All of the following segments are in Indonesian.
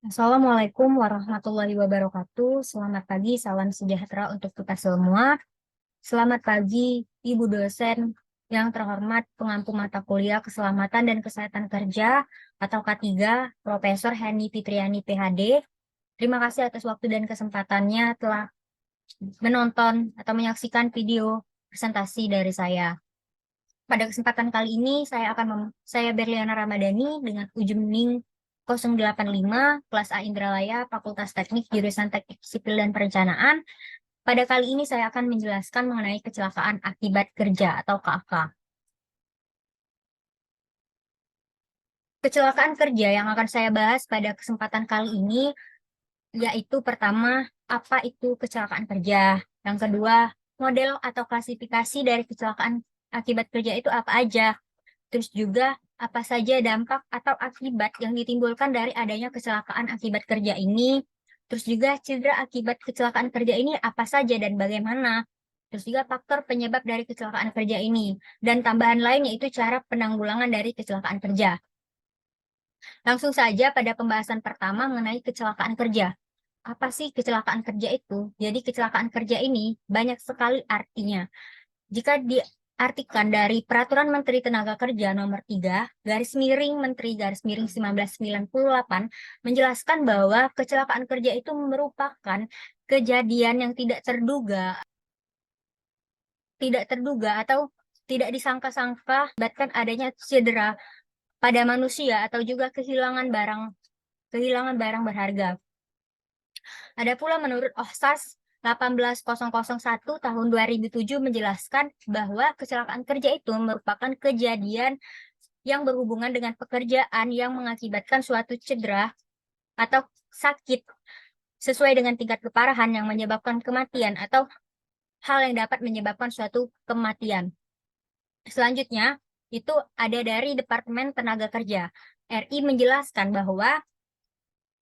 Assalamualaikum warahmatullahi wabarakatuh. Selamat pagi, salam sejahtera untuk kita semua. Selamat pagi, Ibu dosen yang terhormat pengampu mata kuliah Keselamatan dan Kesehatan Kerja atau K3, Profesor Heni Fitriani PhD. Terima kasih atas waktu dan kesempatannya telah menonton atau menyaksikan video presentasi dari saya. Pada kesempatan kali ini saya Berliana Ramadhani dengan ujung NIM 085 kelas A Indralaya Fakultas Teknik jurusan Teknik Sipil dan Perencanaan. Pada kali ini saya akan menjelaskan mengenai kecelakaan akibat kerja atau KAK. Kecelakaan kerja yang akan saya bahas pada kesempatan kali ini yaitu pertama, apa itu kecelakaan kerja? Yang kedua, model atau klasifikasi dari kecelakaan akibat kerja itu apa aja? Terus juga apa saja dampak atau akibat yang ditimbulkan dari adanya kecelakaan akibat kerja ini. Terus juga cedera akibat kecelakaan kerja ini apa saja dan bagaimana. Terus juga faktor penyebab dari kecelakaan kerja ini. Dan tambahan lain yaitu cara penanggulangan dari kecelakaan kerja. Langsung saja pada pembahasan pertama mengenai kecelakaan kerja. Apa sih kecelakaan kerja itu? Jadi kecelakaan kerja ini banyak sekali artinya. Jika diartikan dari Peraturan Menteri Tenaga Kerja Nomor 3, garis miring Menteri garis miring 1998, menjelaskan bahwa kecelakaan kerja itu merupakan kejadian yang tidak terduga atau tidak disangka-sangka, bahkan adanya cedera pada manusia atau juga kehilangan barang berharga. Ada pula menurut OHSAS 18001 tahun 2007 menjelaskan bahwa kecelakaan kerja itu merupakan kejadian yang berhubungan dengan pekerjaan yang mengakibatkan suatu cedera atau sakit sesuai dengan tingkat keparahan yang menyebabkan kematian atau hal yang dapat menyebabkan suatu kematian. Selanjutnya, itu ada dari Departemen Tenaga Kerja. RI menjelaskan bahwa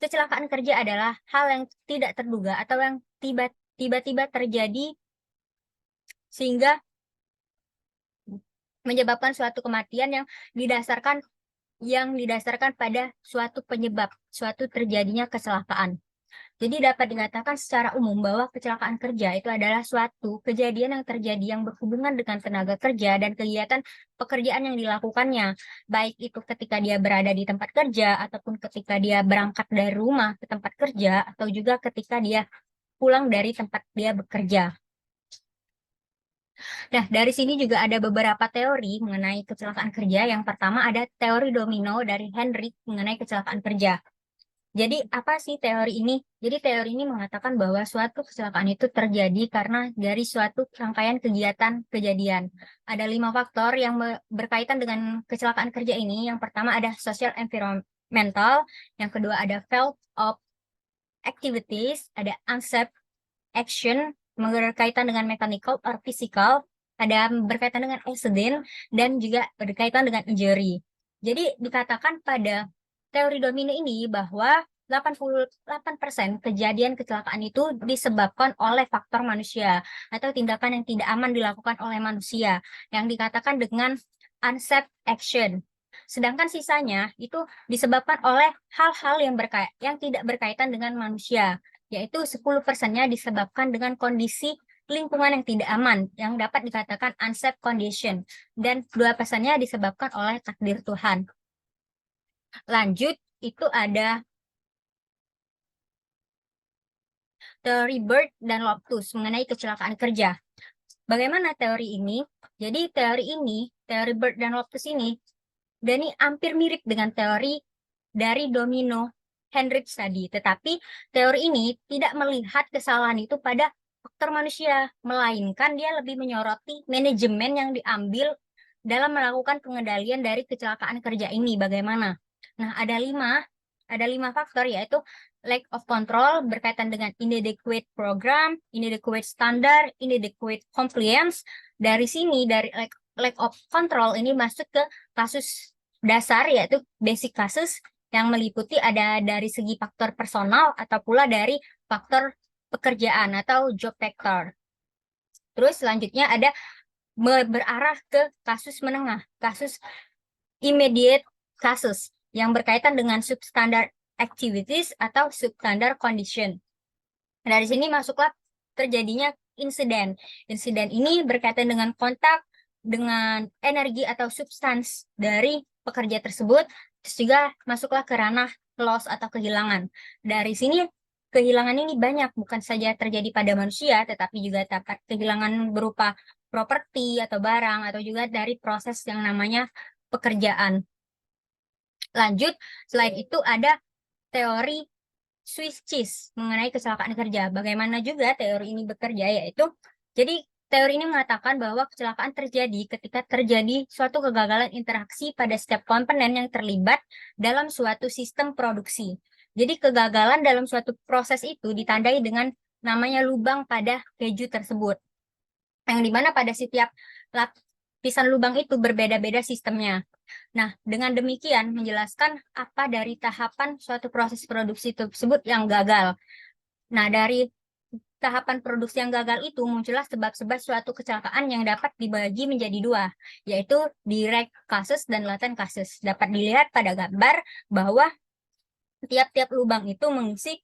kecelakaan kerja adalah hal yang tidak terduga atau yang tiba-tiba terjadi sehingga menyebabkan suatu kematian yang didasarkan pada suatu penyebab, suatu terjadinya kecelakaan. Jadi dapat dikatakan secara umum bahwa kecelakaan kerja itu adalah suatu kejadian yang terjadi yang berhubungan dengan tenaga kerja dan kegiatan pekerjaan yang dilakukannya, baik itu ketika dia berada di tempat kerja ataupun ketika dia berangkat dari rumah ke tempat kerja atau juga ketika dia pulang dari tempat dia bekerja. Nah, dari sini juga ada beberapa teori mengenai kecelakaan kerja. Yang pertama ada teori domino dari Hendrik mengenai kecelakaan kerja. Jadi apa sih teori ini? Jadi teori ini mengatakan bahwa suatu kecelakaan itu terjadi karena dari suatu rangkaian kegiatan kejadian. Ada 5 faktor yang berkaitan dengan kecelakaan kerja ini. Yang pertama ada social environmental, yang kedua ada field of activities, ada unsafe action berkaitan dengan mechanical or physical, ada berkaitan dengan accident, dan juga berkaitan dengan injury. Jadi dikatakan pada teori domino ini bahwa 88% kejadian kecelakaan itu disebabkan oleh faktor manusia atau tindakan yang tidak aman dilakukan oleh manusia yang dikatakan dengan unsafe action. Sedangkan sisanya itu disebabkan oleh hal-hal yang tidak berkaitan dengan manusia, yaitu 10%-nya disebabkan dengan kondisi lingkungan yang tidak aman, yang dapat dikatakan unsafe condition, dan 2%-nya disebabkan oleh takdir Tuhan. Lanjut, itu ada teori Bird dan Loftus mengenai kecelakaan kerja. Bagaimana teori ini? Jadi teori Bird dan Loftus ini, dan ini hampir mirip dengan teori dari domino Hendricks tadi. Tetapi teori ini tidak melihat kesalahan itu pada faktor manusia, melainkan dia lebih menyoroti manajemen yang diambil dalam melakukan pengendalian dari kecelakaan kerja ini. Bagaimana? Nah, ada lima faktor, yaitu lack of control berkaitan dengan inadequate program, inadequate standar, inadequate compliance. Dari sini, dari lack of control ini masuk ke kasus dasar, yaitu basic cases, yang meliputi ada dari segi faktor personal atau pula dari faktor pekerjaan atau job factor. Terus selanjutnya ada berarah ke kasus menengah, kasus immediate cases yang berkaitan dengan substandard activities atau substandard condition. Dari sini masuklah terjadinya insiden. Insiden ini berkaitan dengan kontak dengan energi atau substans dari pekerja tersebut, terus juga masuklah ke ranah loss atau kehilangan. Dari sini kehilangan ini banyak, bukan saja terjadi pada manusia, tetapi juga dapat kehilangan berupa properti atau barang, atau juga dari proses yang namanya pekerjaan. Lanjut, selain itu ada teori Swiss cheese mengenai kecelakaan kerja. Bagaimana juga teori ini bekerja, yaitu jadi teori ini mengatakan bahwa kecelakaan terjadi ketika terjadi suatu kegagalan interaksi pada setiap komponen yang terlibat dalam suatu sistem produksi. Jadi kegagalan dalam suatu proses itu ditandai dengan namanya lubang pada keju tersebut, yang dimana pada setiap lapisan lubang itu berbeda-beda sistemnya. Nah, dengan demikian menjelaskan apa dari tahapan suatu proses produksi tersebut yang gagal. Nah, dari tahapan produksi yang gagal itu muncullah sebab-sebab suatu kecelakaan yang dapat dibagi menjadi dua, yaitu direct causes dan latent causes. Dapat dilihat pada gambar bahwa tiap-tiap lubang itu mengisi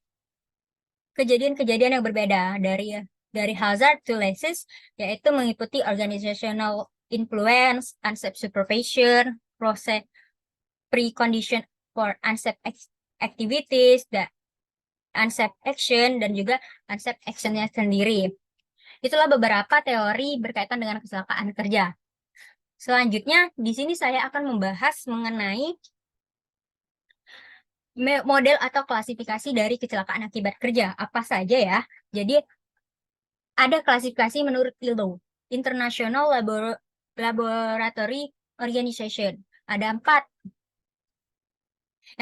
kejadian-kejadian yang berbeda dari hazard to lessons, yaitu mengikuti organizational influence, unsafe supervision, proses precondition for unsafe activities, unsafe action, dan juga unsafe actionnya sendiri. Itulah beberapa teori berkaitan dengan kecelakaan kerja. Selanjutnya, di sini saya akan membahas mengenai model atau klasifikasi dari kecelakaan akibat kerja. Apa saja ya? Jadi, ada klasifikasi menurut ILO, International Laboratory Organization. Ada 4.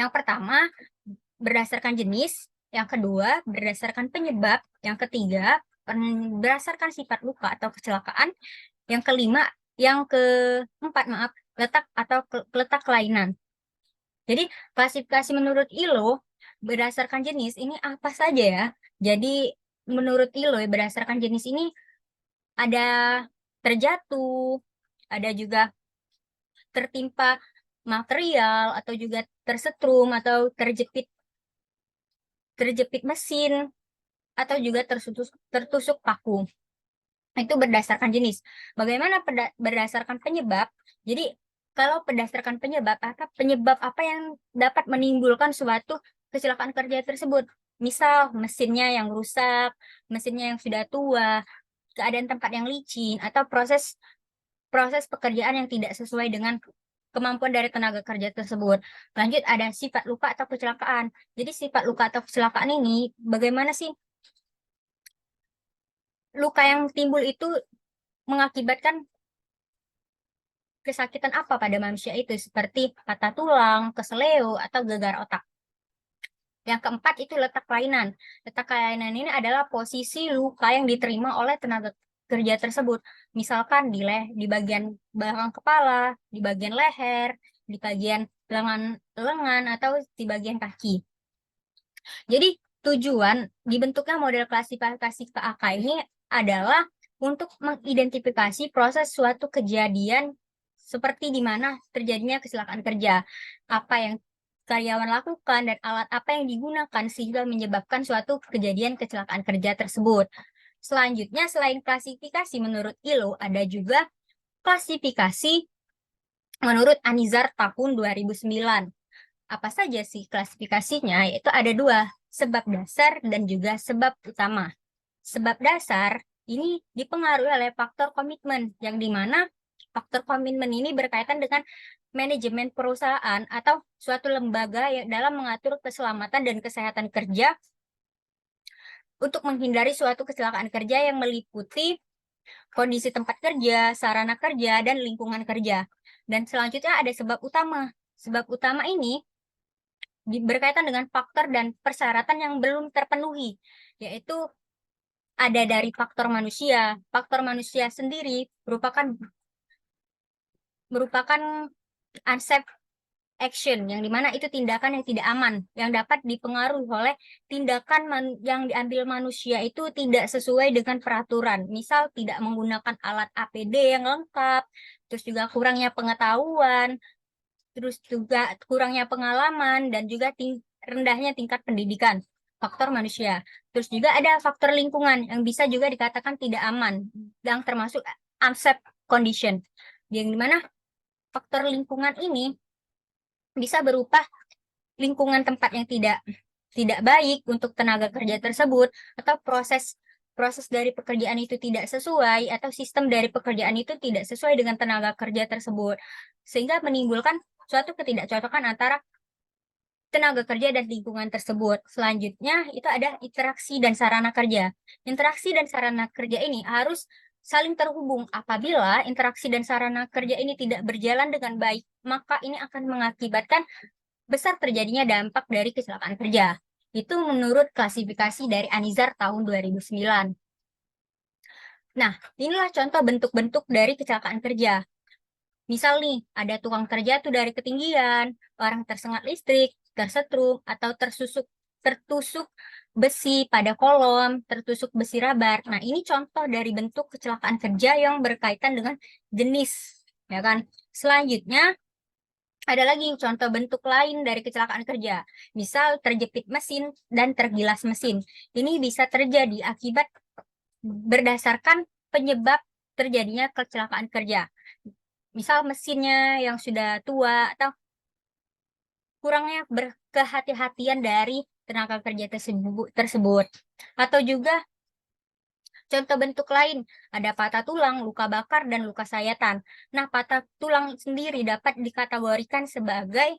Yang pertama, berdasarkan jenis. Yang kedua, berdasarkan penyebab. Yang ketiga, berdasarkan sifat luka atau kecelakaan. Yang kelima, yang keempat, letak kelainan. Jadi, klasifikasi menurut ILO berdasarkan jenis ini apa saja ya? Jadi, menurut ILO berdasarkan jenis ini ada terjatuh, ada juga tertimpa material, atau juga tersetrum, atau terjepit mesin, atau juga tertusuk paku. Itu berdasarkan jenis. Bagaimana berdasarkan penyebab? Jadi kalau berdasarkan penyebab apa yang dapat menimbulkan suatu kecelakaan kerja tersebut? Misal mesinnya yang rusak, mesinnya yang sudah tua, keadaan tempat yang licin, atau proses pekerjaan yang tidak sesuai dengan kemampuan dari tenaga kerja tersebut. Lanjut, ada sifat luka atau kecelakaan. Jadi sifat luka atau kecelakaan ini bagaimana sih luka yang timbul itu mengakibatkan kesakitan apa pada manusia itu, seperti patah tulang, keseleo, atau gegar otak. Yang keempat itu letak kelainan. Letak kelainan ini adalah posisi luka yang diterima oleh tenaga kerja tersebut. Misalkan di bagian belakang kepala, di bagian leher, di bagian lengan, atau di bagian kaki. Jadi tujuan dibentuknya model klasifikasi KAK ini adalah untuk mengidentifikasi proses suatu kejadian seperti di mana terjadinya kecelakaan kerja, apa yang karyawan lakukan, dan alat apa yang digunakan sehingga menyebabkan suatu kejadian kecelakaan kerja tersebut. Selanjutnya, selain klasifikasi menurut ILO, ada juga klasifikasi menurut ANIZAR tahun 2009. Apa saja sih klasifikasinya? Yaitu ada 2, sebab dasar dan juga sebab utama. Sebab dasar ini dipengaruhi oleh faktor komitmen, yang dimana faktor komitmen ini berkaitan dengan manajemen perusahaan atau suatu lembaga yang dalam mengatur keselamatan dan kesehatan kerja untuk menghindari suatu kecelakaan kerja yang meliputi kondisi tempat kerja, sarana kerja, dan lingkungan kerja. Dan selanjutnya ada sebab utama. Sebab utama ini berkaitan dengan faktor dan persyaratan yang belum terpenuhi, yaitu ada dari faktor manusia. Faktor manusia sendiri merupakan unsafe action, yang dimana itu tindakan yang tidak aman, yang dapat dipengaruhi oleh tindakan yang diambil manusia itu tidak sesuai dengan peraturan. Misal tidak menggunakan alat APD yang lengkap, terus juga kurangnya pengetahuan, terus juga kurangnya pengalaman, dan juga rendahnya tingkat pendidikan, faktor manusia. Terus juga ada faktor lingkungan yang bisa juga dikatakan tidak aman, yang termasuk unsafe condition. Yang dimana faktor lingkungan ini bisa berupa lingkungan tempat yang tidak baik untuk tenaga kerja tersebut, atau proses dari pekerjaan itu tidak sesuai, atau sistem dari pekerjaan itu tidak sesuai dengan tenaga kerja tersebut, sehingga menimbulkan suatu ketidakcocokan antara tenaga kerja dan lingkungan tersebut. Selanjutnya itu ada interaksi dan sarana kerja. Interaksi dan sarana kerja ini harus saling terhubung. Apabila interaksi dan sarana kerja ini tidak berjalan dengan baik, maka ini akan mengakibatkan besar terjadinya dampak dari kecelakaan kerja. Itu menurut klasifikasi dari Anizar tahun 2009. Nah, inilah contoh bentuk-bentuk dari kecelakaan kerja. Misal nih, ada tukang kerja tuh dari ketinggian, orang tersengat listrik, tersetrum, atau tertusuk besi pada kolom, tertusuk besi rabar. Nah, ini contoh dari bentuk kecelakaan kerja yang berkaitan dengan jenis, ya kan? Selanjutnya, ada lagi contoh bentuk lain dari kecelakaan kerja. Misal terjepit mesin dan tergilas mesin. Ini bisa terjadi akibat berdasarkan penyebab terjadinya kecelakaan kerja. Misal mesinnya yang sudah tua atau kurangnya berkehati-hatian dari tenaga kerja tersebut. Atau juga contoh bentuk lain, ada patah tulang, luka bakar, dan luka sayatan. Nah, patah tulang sendiri dapat dikategorikan sebagai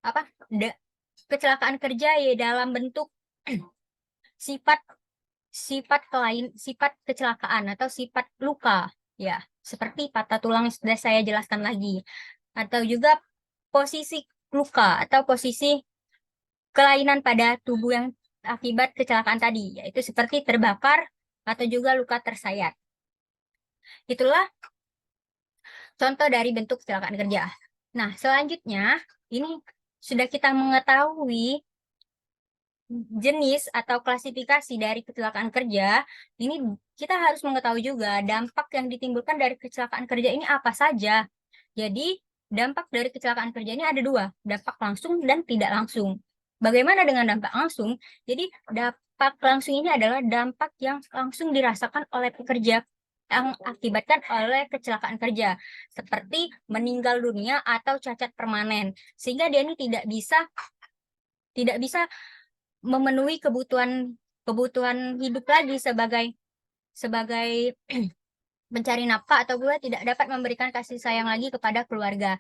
apa? Kecelakaan kerja ya dalam bentuk sifat sifat kecelakaan atau sifat luka, ya, seperti patah tulang yang sudah saya jelaskan lagi, atau juga posisi luka atau posisi kelainan pada tubuh yang akibat kecelakaan tadi, yaitu seperti terbakar atau juga luka tersayat. Itulah contoh dari bentuk kecelakaan kerja. Nah, selanjutnya ini sudah kita mengetahui jenis atau klasifikasi dari kecelakaan kerja, ini kita harus mengetahui juga dampak yang ditimbulkan dari kecelakaan kerja ini apa saja. Jadi, dampak dari kecelakaan kerja ini ada dua, dampak langsung dan tidak langsung. Bagaimana dengan dampak langsung? Jadi, dampak langsung ini adalah dampak yang langsung dirasakan oleh pekerja yang akibatkan oleh kecelakaan kerja, seperti meninggal dunia atau cacat permanen, sehingga dia ini tidak bisa memenuhi kebutuhan hidup lagi sebagai mencari nafkah, atau pula tidak dapat memberikan kasih sayang lagi kepada keluarga.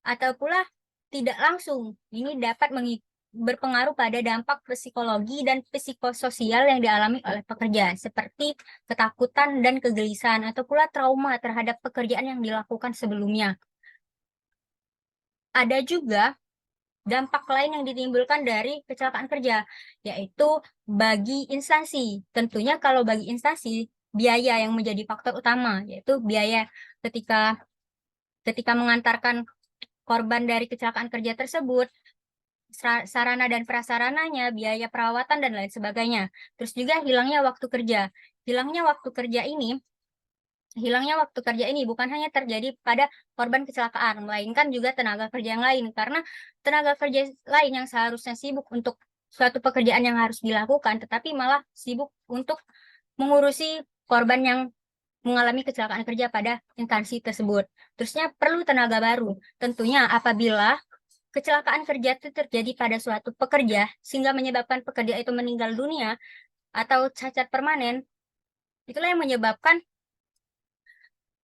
Atau pula tidak langsung, ini dapat berpengaruh pada dampak psikologi dan psikososial yang dialami oleh pekerja, seperti ketakutan dan kegelisahan, atau pula trauma terhadap pekerjaan yang dilakukan sebelumnya. Ada juga dampak lain yang ditimbulkan dari kecelakaan kerja, yaitu bagi instansi. Tentunya kalau bagi instansi, biaya yang menjadi faktor utama, yaitu biaya ketika mengantarkan korban dari kecelakaan kerja tersebut, sarana dan prasarananya, biaya perawatan, dan lain sebagainya. Terus juga hilangnya waktu kerja. Hilangnya waktu kerja ini bukan hanya terjadi pada korban kecelakaan, melainkan juga tenaga kerja yang lain. Karena tenaga kerja lain yang seharusnya sibuk untuk suatu pekerjaan yang harus dilakukan, tetapi malah sibuk untuk mengurusi korban yang mengalami kecelakaan kerja pada instansi tersebut. Terusnya perlu tenaga baru. Tentunya apabila kecelakaan kerja itu terjadi pada suatu pekerja, sehingga menyebabkan pekerja itu meninggal dunia atau cacat permanen, itulah yang menyebabkan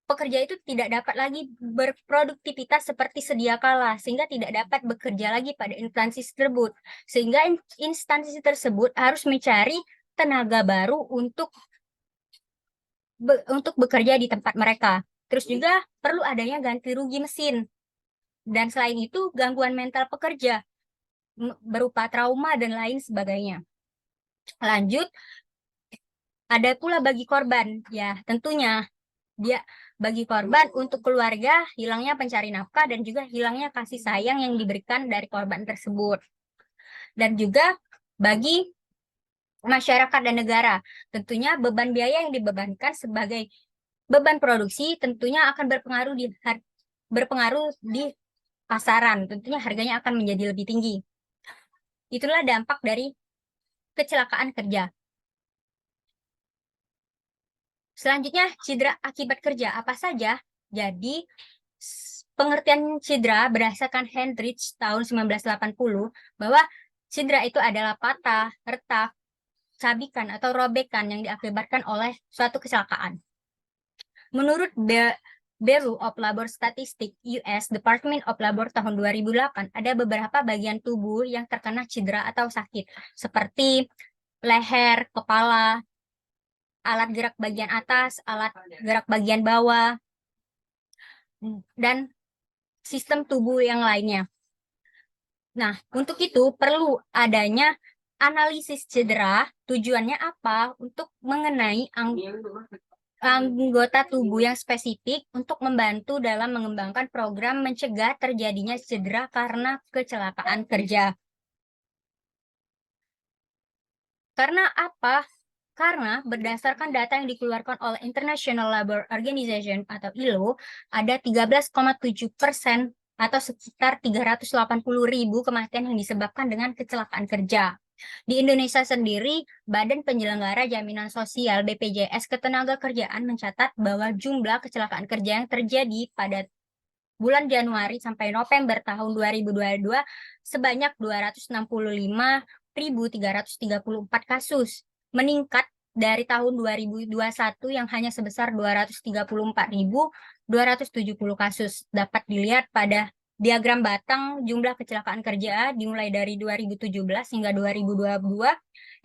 pekerja itu tidak dapat lagi berproduktivitas seperti sedia kala, sehingga tidak dapat bekerja lagi pada instansi tersebut. Sehingga instansi tersebut harus mencari tenaga baru untuk bekerja di tempat mereka. Terus juga perlu adanya ganti rugi mesin. Dan selain itu, gangguan mental pekerja berupa trauma dan lain sebagainya. Lanjut, ada pula bagi korban. Ya, tentunya bagi korban, untuk keluarga, hilangnya pencari nafkah dan juga hilangnya kasih sayang yang diberikan dari korban tersebut. Dan juga bagi masyarakat dan negara, tentunya beban biaya yang dibebankan sebagai beban produksi tentunya akan berpengaruh di pasaran, tentunya harganya akan menjadi lebih tinggi. Itulah dampak dari kecelakaan kerja. Selanjutnya, cedera akibat kerja apa saja? Jadi, pengertian cedera berdasarkan Hendrich tahun 1980 bahwa cedera itu adalah patah, retak, cabikan, atau robekan yang diakibatkan oleh suatu kecelakaan. Menurut Bureau of Labor Statistics US Department of Labor tahun 2008, ada beberapa bagian tubuh yang terkena cedera atau sakit, seperti leher, kepala, alat gerak bagian atas, alat gerak bagian bawah, dan sistem tubuh yang lainnya. Nah, untuk itu perlu adanya analisis cedera. Tujuannya apa? Untuk mengenai anggota tubuh yang spesifik untuk membantu dalam mengembangkan program mencegah terjadinya cedera karena kecelakaan kerja. Karena apa? Karena berdasarkan data yang dikeluarkan oleh International Labour Organization atau ILO, ada 13,7% atau sekitar 380.000 kematian yang disebabkan dengan kecelakaan kerja. Di Indonesia sendiri, Badan Penyelenggara Jaminan Sosial BPJS Ketenagakerjaan mencatat bahwa jumlah kecelakaan kerja yang terjadi pada bulan Januari sampai November tahun 2022 sebanyak 265.334 kasus, meningkat dari tahun 2021 yang hanya sebesar 234.270 kasus. Dapat dilihat pada diagram batang jumlah kecelakaan kerja dimulai dari 2017 hingga 2022,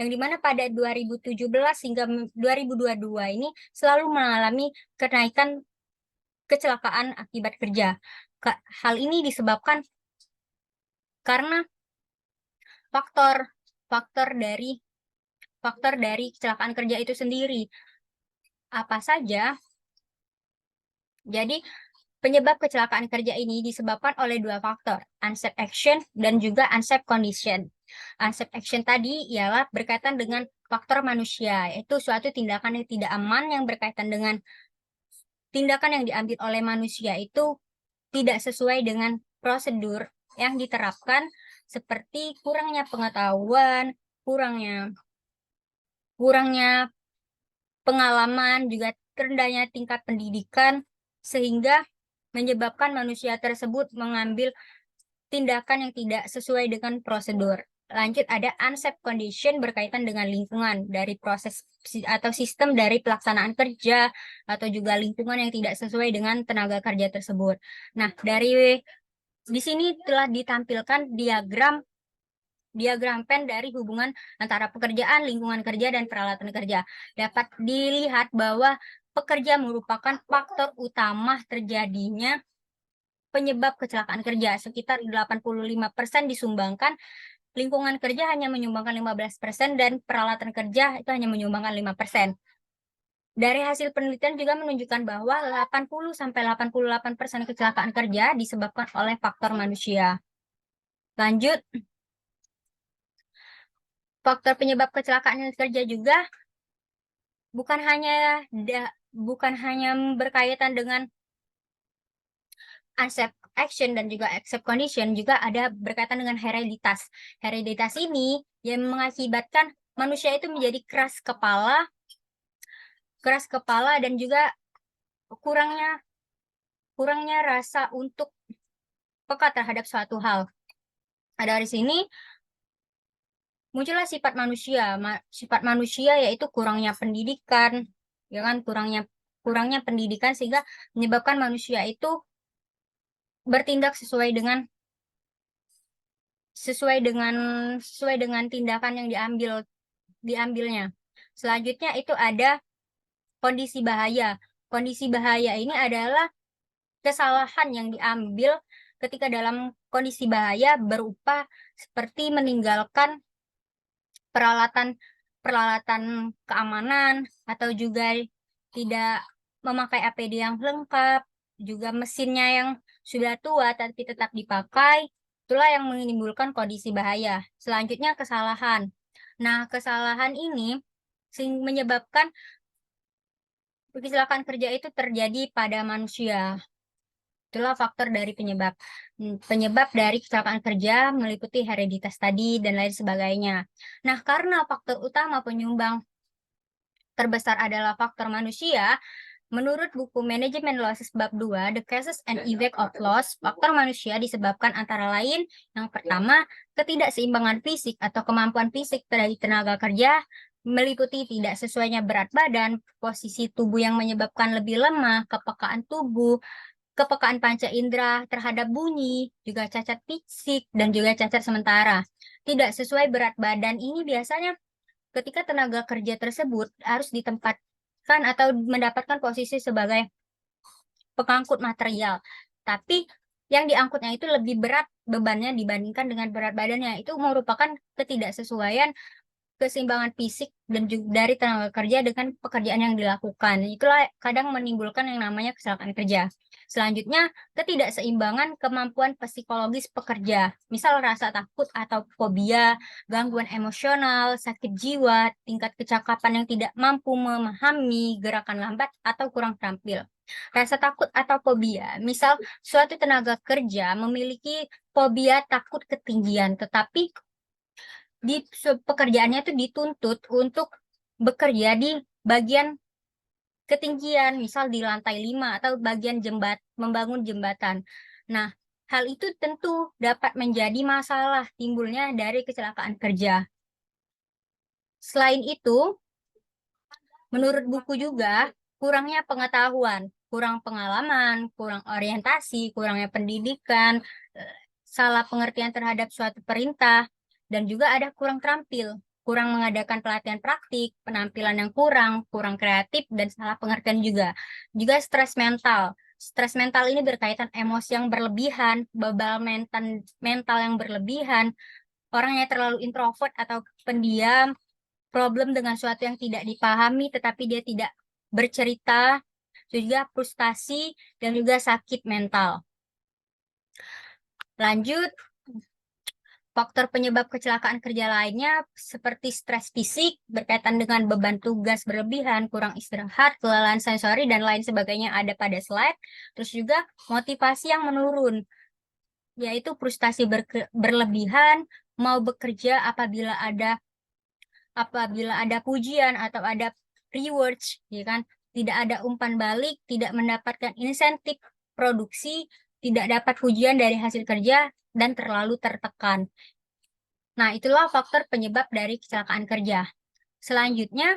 yang dimana pada 2017 hingga 2022 ini selalu mengalami kenaikan kecelakaan akibat kerja. Hal ini disebabkan karena faktor faktor dari kecelakaan kerja itu sendiri. Apa saja? Jadi, penyebab kecelakaan kerja ini disebabkan oleh dua faktor, unsafe action dan juga unsafe condition. Unsafe action tadi ialah berkaitan dengan faktor manusia, yaitu suatu tindakan yang tidak aman yang berkaitan dengan tindakan yang diambil oleh manusia itu tidak sesuai dengan prosedur yang diterapkan, seperti kurangnya pengetahuan, kurangnya pengalaman, juga rendahnya tingkat pendidikan, sehingga menyebabkan manusia tersebut mengambil tindakan yang tidak sesuai dengan prosedur. Lanjut, ada unsafe condition berkaitan dengan lingkungan dari proses atau sistem dari pelaksanaan kerja, atau juga lingkungan yang tidak sesuai dengan tenaga kerja tersebut. Nah, di sini telah ditampilkan diagram pen dari hubungan antara pekerjaan, lingkungan kerja, dan peralatan kerja. Dapat dilihat bahwa pekerja merupakan faktor utama terjadinya penyebab kecelakaan kerja. Sekitar 85% disumbangkan, lingkungan kerja hanya menyumbangkan 15%, dan peralatan kerja itu hanya menyumbangkan 5%. Dari hasil penelitian juga menunjukkan bahwa 80-88% kecelakaan kerja disebabkan oleh faktor manusia. Lanjut, faktor penyebab kecelakaan kerja juga bukan hanya berkaitan dengan unsafe action dan juga accept condition, juga ada berkaitan dengan hereditas. Hereditas ini yang mengakibatkan manusia itu menjadi keras kepala dan juga kurangnya rasa untuk peka terhadap suatu hal. Dari sini muncullah sifat manusia. Sifat manusia yaitu kurangnya pendidikan, ya kan, kurangnya pendidikan sehingga menyebabkan manusia itu bertindak sesuai dengan tindakan yang diambilnya. Selanjutnya itu ada kondisi bahaya. Kondisi bahaya ini adalah kesalahan yang diambil ketika dalam kondisi bahaya, berupa seperti meninggalkan peralatan keamanan, atau juga tidak memakai APD yang lengkap, juga mesinnya yang sudah tua tapi tetap dipakai. Itulah yang menimbulkan kondisi bahaya. Selanjutnya kesalahan. Nah, kesalahan ini menyebabkan kecelakaan kerja itu terjadi pada manusia. Itulah faktor dari penyebab. Penyebab dari kecelakaan kerja meliputi hereditas tadi dan lain sebagainya. Nah, karena faktor utama penyumbang terbesar adalah faktor manusia, menurut buku Management Losses Bab 2, The Causes and Effect of Loss, faktor manusia disebabkan antara lain, yang pertama, ketidakseimbangan fisik atau kemampuan fisik dari tenaga kerja, meliputi tidak sesuainya berat badan, posisi tubuh yang menyebabkan lebih lemah, kepekaan tubuh, kepekaan panca indera terhadap bunyi, juga cacat fisik, dan juga cacat sementara. Tidak sesuai berat badan ini biasanya ketika tenaga kerja tersebut harus ditempatkan atau mendapatkan posisi sebagai pengangkut material. Tapi yang diangkutnya itu lebih berat bebannya dibandingkan dengan berat badannya. Itu merupakan ketidaksesuaian keseimbangan fisik dan juga dari tenaga kerja dengan pekerjaan yang dilakukan. Itulah kadang menimbulkan yang namanya kecelakaan kerja. Selanjutnya, ketidakseimbangan kemampuan psikologis pekerja, misal rasa takut atau fobia, gangguan emosional, sakit jiwa, tingkat kecakapan yang tidak mampu memahami gerakan lambat atau kurang terampil. Rasa takut atau fobia, misal suatu tenaga kerja memiliki fobia takut ketinggian, tetapi di pekerjaannya itu dituntut untuk bekerja di bagian ketinggian, misal di lantai 5 atau bagian membangun jembatan. Nah, hal itu tentu dapat menjadi masalah timbulnya dari kecelakaan kerja. Selain itu, menurut buku juga, kurangnya pengetahuan, kurang pengalaman, kurang orientasi, kurangnya pendidikan, salah pengertian terhadap suatu perintah, dan juga ada kurang terampil, kurang mengadakan pelatihan praktik, penampilan yang kurang kreatif, dan salah pengertian juga. Juga stres mental. Stres mental ini berkaitan emosi yang berlebihan, bebal mental yang berlebihan, orang yang terlalu introvert atau pendiam, problem dengan sesuatu yang tidak dipahami tetapi dia tidak bercerita, juga frustasi dan juga sakit mental. Lanjut, faktor penyebab kecelakaan kerja lainnya seperti stres fisik berkaitan dengan beban tugas berlebihan, kurang istirahat, kelelahan sensori, dan lain sebagainya ada pada slide. Terus juga motivasi yang menurun, yaitu frustasi berlebihan, mau bekerja apabila ada pujian atau ada rewards, ya kan? Tidak ada umpan balik, tidak mendapatkan insentif produksi, tidak dapat pujian dari hasil kerja, dan terlalu tertekan. Nah, itulah faktor penyebab dari kecelakaan kerja. Selanjutnya,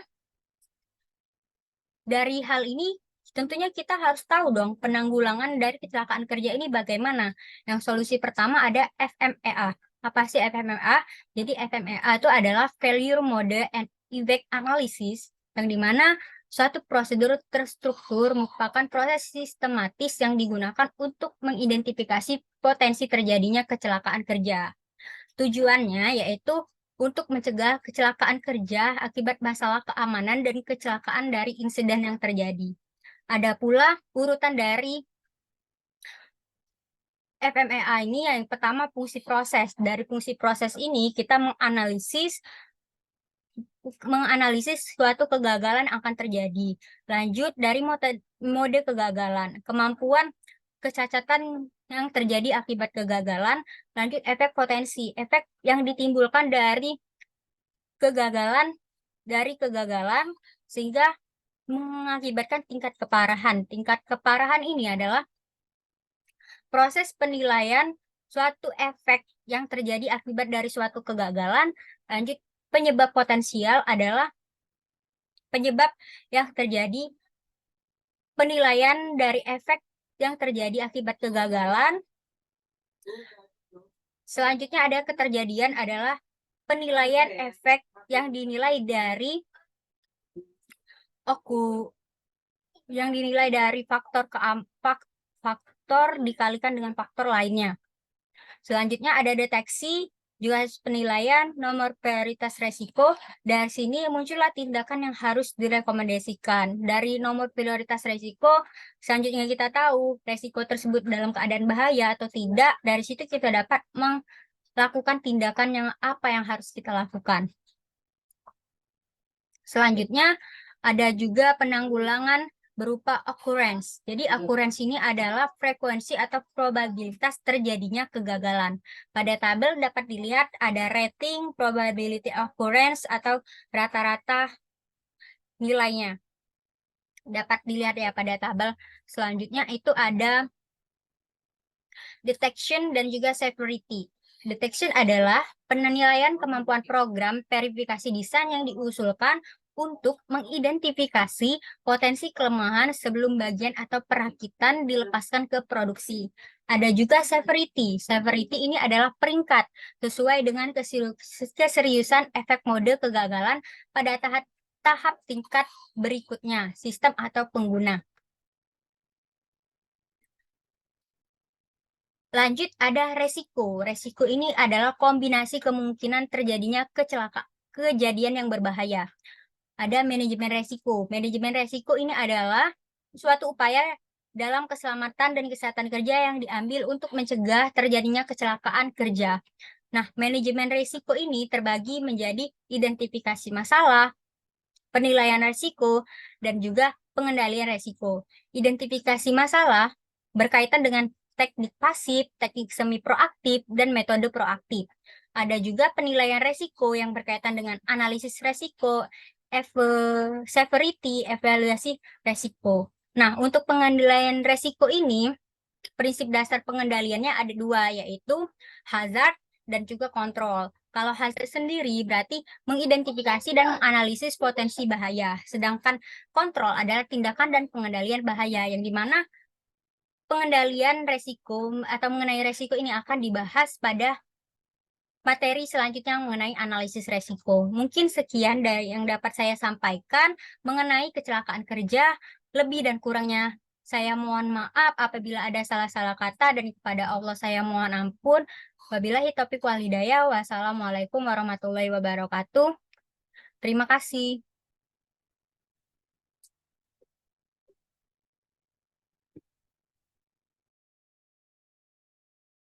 dari hal ini, tentunya kita harus tahu dong penanggulangan dari kecelakaan kerja ini bagaimana. Yang solusi pertama ada FMEA. Apa sih FMEA? Jadi FMEA itu adalah Failure Mode and Effect Analysis, yang dimana suatu prosedur terstruktur merupakan proses sistematis yang digunakan untuk mengidentifikasi potensi terjadinya kecelakaan kerja. Tujuannya yaitu untuk mencegah kecelakaan kerja akibat masalah keamanan dan kecelakaan dari insiden yang terjadi. Ada pula urutan dari FMEA ini yang pertama fungsi proses. Dari fungsi proses ini kita menganalisis suatu kegagalan akan terjadi. Lanjut dari mode kegagalan, kemampuan kecacatan yang terjadi akibat kegagalan, lanjut efek potensi, efek yang ditimbulkan dari kegagalan sehingga mengakibatkan tingkat keparahan. Tingkat keparahan ini adalah proses penilaian suatu efek yang terjadi akibat dari suatu kegagalan. Lanjut, penyebab potensial adalah penyebab yang terjadi penilaian dari efek yang terjadi akibat kegagalan. Selanjutnya ada keterjadian adalah penilaian efek yang dinilai dari faktor dikalikan dengan faktor lainnya. Selanjutnya ada deteksi, juga penilaian nomor prioritas resiko. Dari sini muncullah tindakan yang harus direkomendasikan. Dari nomor prioritas resiko, selanjutnya kita tahu resiko tersebut dalam keadaan bahaya atau tidak. Dari situ kita dapat melakukan tindakan apa yang harus kita lakukan. Selanjutnya ada juga penanggulangan berupa occurrence. Jadi occurrence ini adalah frekuensi atau probabilitas terjadinya kegagalan. Pada tabel dapat dilihat ada rating, probability occurrence atau rata-rata nilainya. Dapat dilihat ya pada tabel selanjutnya itu ada detection dan juga severity. Detection adalah penilaian kemampuan program verifikasi desain yang diusulkan untuk mengidentifikasi potensi kelemahan sebelum bagian atau perakitan dilepaskan ke produksi. Ada juga severity. Severity ini adalah peringkat sesuai dengan keseriusan efek mode kegagalan pada tahap tingkat berikutnya, sistem atau pengguna. Lanjut ada resiko. Resiko ini adalah kombinasi kemungkinan terjadinya kejadian yang berbahaya. Ada manajemen resiko. Manajemen resiko ini adalah suatu upaya dalam keselamatan dan kesehatan kerja yang diambil untuk mencegah terjadinya kecelakaan kerja. Nah, manajemen resiko ini terbagi menjadi identifikasi masalah, penilaian resiko, dan juga pengendalian resiko. Identifikasi masalah berkaitan dengan teknik pasif, teknik semi proaktif, dan metode proaktif. Ada juga penilaian resiko yang berkaitan dengan analisis resiko, severity, evaluasi resiko. Nah, untuk pengendalian resiko ini, prinsip dasar pengendaliannya ada dua, yaitu hazard dan juga kontrol. Kalau hazard sendiri berarti mengidentifikasi dan menganalisis potensi bahaya, sedangkan kontrol adalah tindakan dan pengendalian bahaya, yang dimana pengendalian resiko atau mengenai resiko ini akan dibahas pada materi selanjutnya mengenai analisis resiko. Mungkin sekian dari yang dapat saya sampaikan mengenai kecelakaan kerja. Lebih dan kurangnya saya mohon maaf apabila ada salah-salah kata, dan kepada Allah saya mohon ampun. Wabillahi taufiq wal hidayah. Wassalamualaikum warahmatullahi wabarakatuh. Terima kasih.